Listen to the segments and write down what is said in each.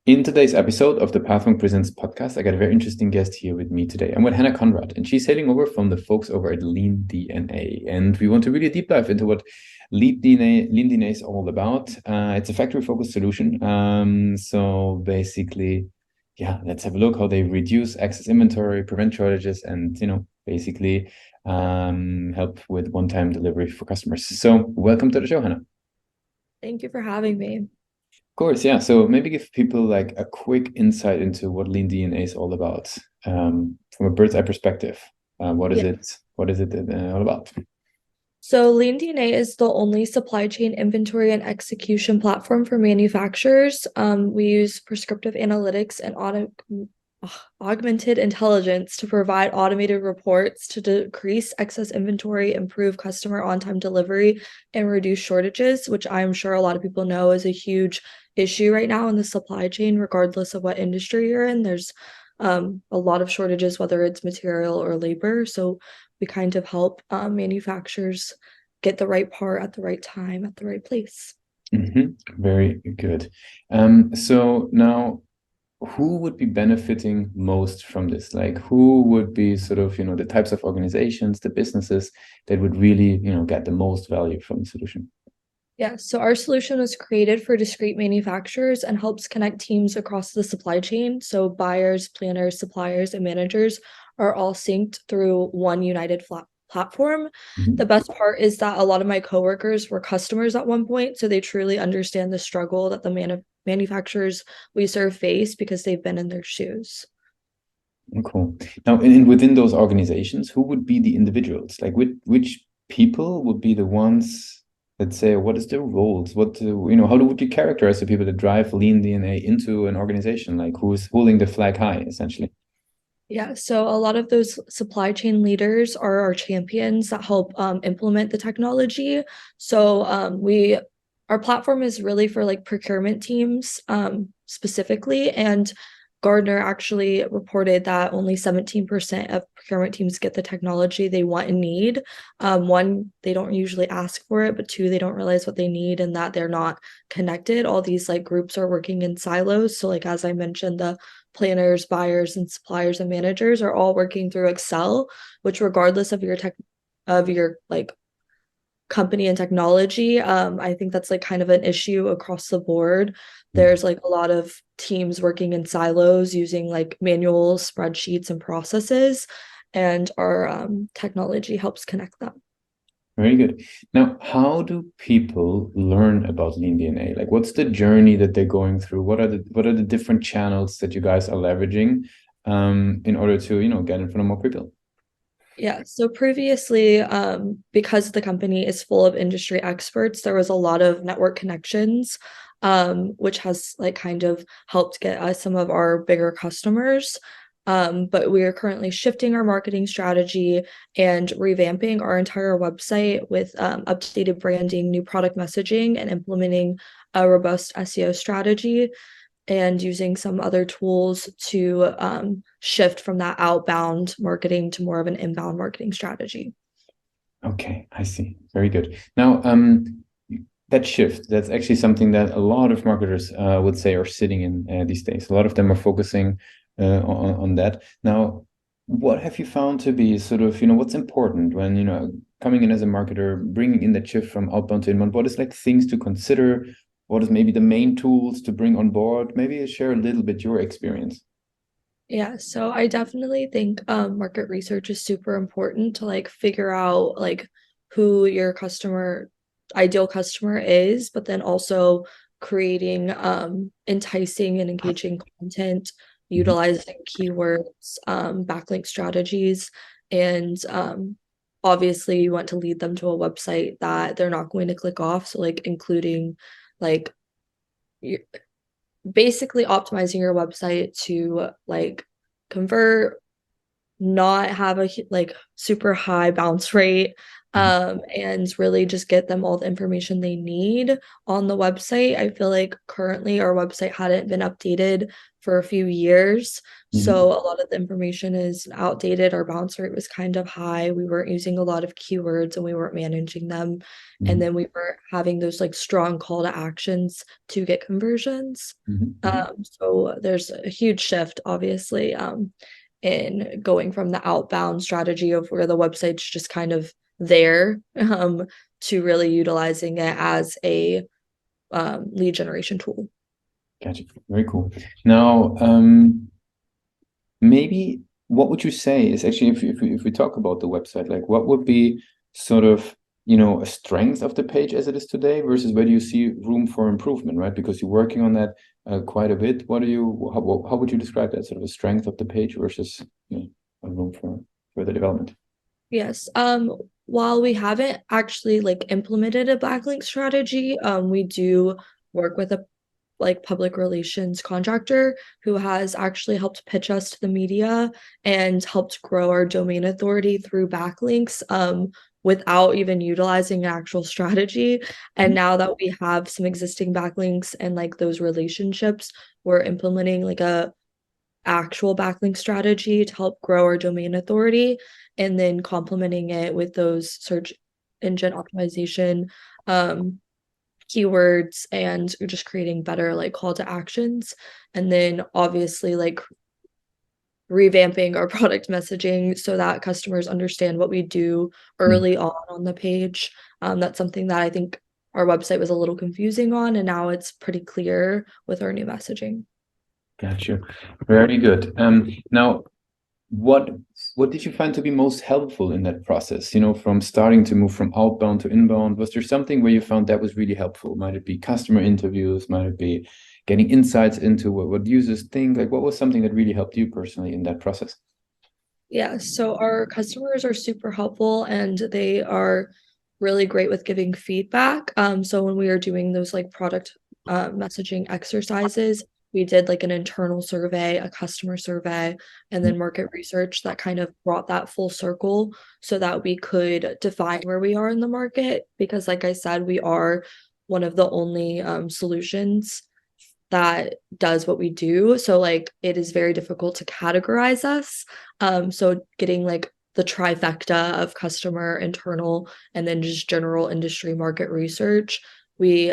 In today's episode of the Pathwing Presents podcast, I got a very interesting guest here with me today. I'm with Hannah Conrad, and she's hailing over from the folks over at LeanDNA. And we want to really deep dive into what LeanDNA is all about. It's a factory-focused solution. So basically, yeah, let's have a look how they reduce excess inventory, prevent shortages, and basically help with one-time delivery for customers. So welcome to the show, Hannah. Thank you for having me. Course, yeah. So maybe give people like a quick insight into what LeanDNA is all about, from a bird's eye perspective. What is Yeah. it? What is it all about? So LeanDNA is the only supply chain inventory and execution platform for manufacturers. We use prescriptive analytics and augmented intelligence to provide automated reports to decrease excess inventory, improve customer on-time delivery, and reduce shortages, which I'm sure a lot of people know is a huge issue right now in the supply chain, regardless of what industry you're in. There's a lot of shortages, whether it's material or labor. So we kind of help manufacturers get the right part at the right time at the right place. Very good. So now, who would be benefiting most from this? Like, who would be sort of, the types of organizations, the businesses that would really, get the most value from the solution? Yeah, so our solution was created for discrete manufacturers and helps connect teams across the supply chain. So buyers, planners, suppliers, and managers are all synced through one united platform. The Mhm. best part is that a lot of my coworkers were customers at one point, so they truly understand the struggle that the manufacturers we serve face because they've been in their shoes. Cool. Now, within those organizations, who would be the individuals? Like, which people would be the ones that say, what is their roles? Would you characterize the people that drive LeanDNA into an organization? Like, who's holding the flag high, essentially? Yeah, so a lot of those supply chain leaders are our champions that help implement the technology. So our platform is really for like procurement teams specifically, and Gardner actually reported that only 17% of procurement teams get the technology they want and need. One, they don't usually ask for it, but two, they don't realize what they need and that they're not connected. All these like groups are working in silos. So like as I mentioned, the planners, buyers, and suppliers and managers are all working through Excel, which regardless of your like company and technology, I think that's like kind of an issue across the board. There's like a lot of teams working in silos using like manual spreadsheets and processes, and our technology helps connect them. Very good. Now, how do people learn about LeanDNA? Like, what's the journey that they're going through? What are the different channels that you guys are leveraging, in order to, get in front of more people? Yeah, so previously, because the company is full of industry experts, there was a lot of network connections, which has like kind of helped get us some of our bigger customers. But we are currently shifting our marketing strategy and revamping our entire website with updated branding, new product messaging, and implementing a robust SEO strategy and using some other tools to shift from that outbound marketing to more of an inbound marketing strategy. Okay, I see. Very good. Now, that shift, that's actually something that a lot of marketers would say are sitting in these days. A lot of them are focusing on that. Now, what have you found to be sort of, what's important when, coming in as a marketer, bringing in that shift from outbound to inbound? What is like things to consider? What is maybe the main tools to bring on board? Maybe share a little bit your experience. Yeah, so I definitely think market research is super important to like figure out like who your ideal customer is, but then also creating enticing and engaging content, Mhm. utilizing keywords, backlink strategies, and obviously you want to lead them to a website that they're not going to click off. So like including like basically optimizing your website to like convert, not have a like super high bounce rate, and really just get them all the information they need on the website. I feel like currently our website hadn't been updated for a few years. Mhm. So a lot of the information is outdated. Our bounce rate was kind of high. We weren't using a lot of keywords and we weren't managing them. And Mhm. then we were having those like strong call to actions to get conversions. Mhm. Mhm. So there's a huge shift, obviously, in going from the outbound strategy of where the website's just kind of there to really utilizing it as a lead generation tool. Gotcha. Very cool. Now, maybe what would you say is actually if we talk about the website, like what would be sort of, a strength of the page as it is today versus where do you see room for improvement, right? Because you're working on that quite a bit. How would you describe that sort of a strength of the page versus, a room for further development? Yes. While we haven't actually like implemented a backlink strategy, we do work with a like public relations contractor who has actually helped pitch us to the media and helped grow our domain authority through backlinks without even utilizing an actual strategy. And now that we have some existing backlinks and like those relationships, we're implementing like a actual backlink strategy to help grow our domain authority and then complementing it with those search engine optimization keywords and just creating better like call to actions, and then obviously like revamping our product messaging so that customers understand what we do Mhm. early on the page. That's something that I think our website was a little confusing on, and now it's pretty clear with our new messaging. Gotcha. Very good. Now, what what did you find to be most helpful in that process? From starting to move from outbound to inbound, was there something where you found that was really helpful? Might it be customer interviews? Might it be getting insights into what users think? Like, what was something that really helped you personally in that process? Yeah, so our customers are super helpful and they are really great with giving feedback. So when we were doing those like product messaging exercises, we did like an internal survey, a customer survey, and then market research that kind of brought that full circle so that we could define where we are in the market. Because, like I said, we are one of the only solutions that does what we do. So like it is very difficult to categorize us. So getting like the trifecta of customer, internal, and then just general industry market research, we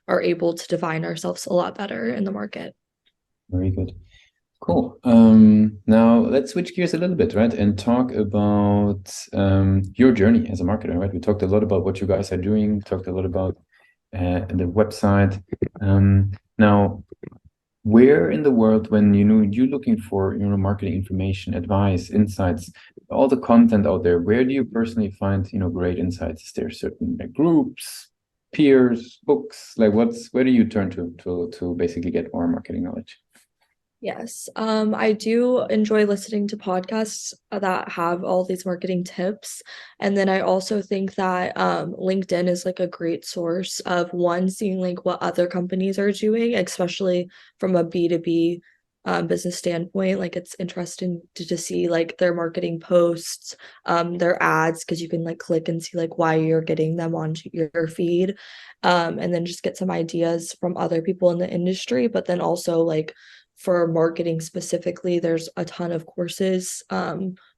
are able to define ourselves a lot better in the market. Very good. Cool. Now let's switch gears a little bit, right, and talk about your journey as a marketer, right? We talked a lot about what you guys are doing, talked a lot about the website. Now, where in the world, when you're looking for marketing information, advice, insights, all the content out there, where do you personally find great insights? Is there certain groups, peers, books? Like, where do you turn to basically get more marketing knowledge? Yes, I do enjoy listening to podcasts that have all these marketing tips. And then I also think that LinkedIn is like a great source of one, seeing like what other companies are doing, especially from a B2B business standpoint. Like it's interesting to see like their marketing posts, their ads, because you can like click and see like why you're getting them onto your feed. And then just get some ideas from other people in the industry, but then also like for marketing specifically, there's a ton of courses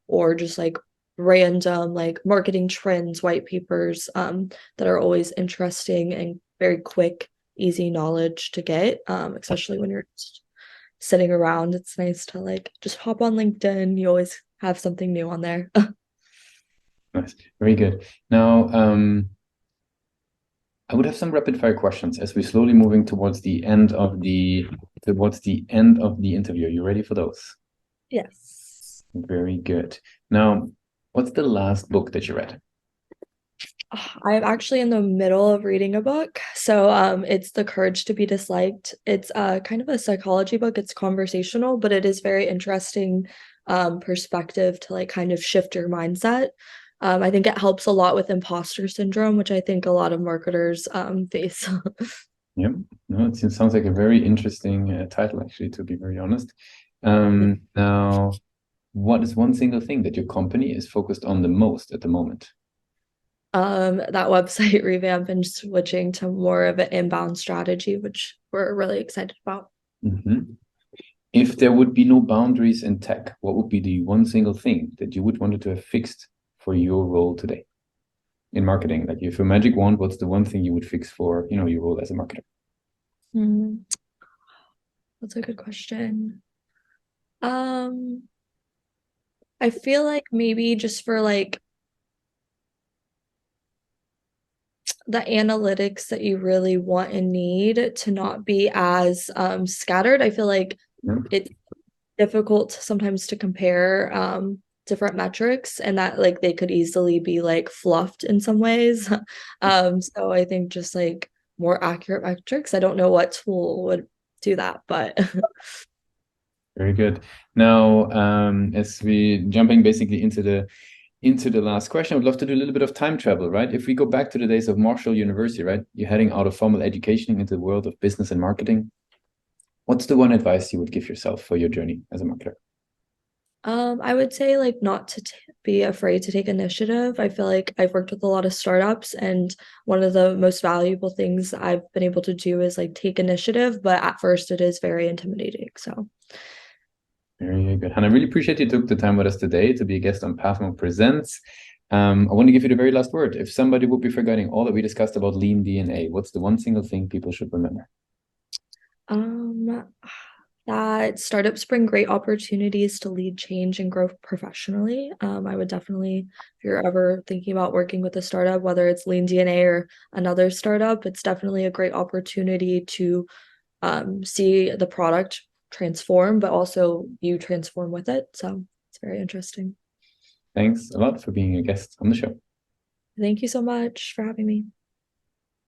or just like random like marketing trends, white papers that are always interesting and very quick, easy knowledge to get, especially when you're just sitting around. It's nice to like just hop on LinkedIn. You always have something new on there. Nice. Very good. Now, I would have some rapid fire questions as we're slowly moving towards the end of the interview. You ready for those? Yes. Very good. Now, what's the last book that you read? I'm actually in the middle of reading a book. So it's The Courage to be Disliked. It's kind of a psychology book. It's conversational, but it is very interesting perspective to like kind of shift your mindset. I think it helps a lot with imposter syndrome, which I think a lot of marketers face. Yeah, no, it sounds like a very interesting title, actually, to be very honest. Now, what is one single thing that your company is focused on the most at the moment? that website revamp and switching to more of an inbound strategy, which we're really excited about. Mm-hmm. If there would be no boundaries in tech, what would be the one single thing that you would want to have fixed for your role today in marketing? Like if a magic wand, what's the one thing you would fix for, your role as a marketer? Hmm, that's a good question. Um, I feel like maybe just for like the analytics that you really want and need to not be as scattered. I feel like Yeah. it's difficult sometimes to compare different metrics and that like they could easily be like fluffed in some ways. So I think just like more accurate metrics. I don't know what tool would do that, but Very good. Now, as we jumping basically into the last question, I would love to do a little bit of time travel, right? If we go back to the days of Marshall University, right? You're heading out of formal education into the world of business and marketing. What's the one advice you would give yourself for your journey as a marketer? I would say like not to be afraid to take initiative. I feel like I've worked with a lot of startups, and one of the most valuable things I've been able to do is like take initiative, but at first it is very intimidating. So, Very good. And I really appreciate you took the time with us today to be a guest on Pathmark Presents. I want to give you the very last word. If somebody would be forgetting all that we discussed about LeanDNA, what's the one single thing people should remember? um, that startups bring great opportunities to lead change and grow professionally. I would definitely, if you're ever thinking about working with a startup, whether it's LeanDNA or another startup, it's definitely a great opportunity to see the product transform, but also you transform with it. So it's very interesting. Thanks a lot for being a guest on the show. Thank you so much for having me.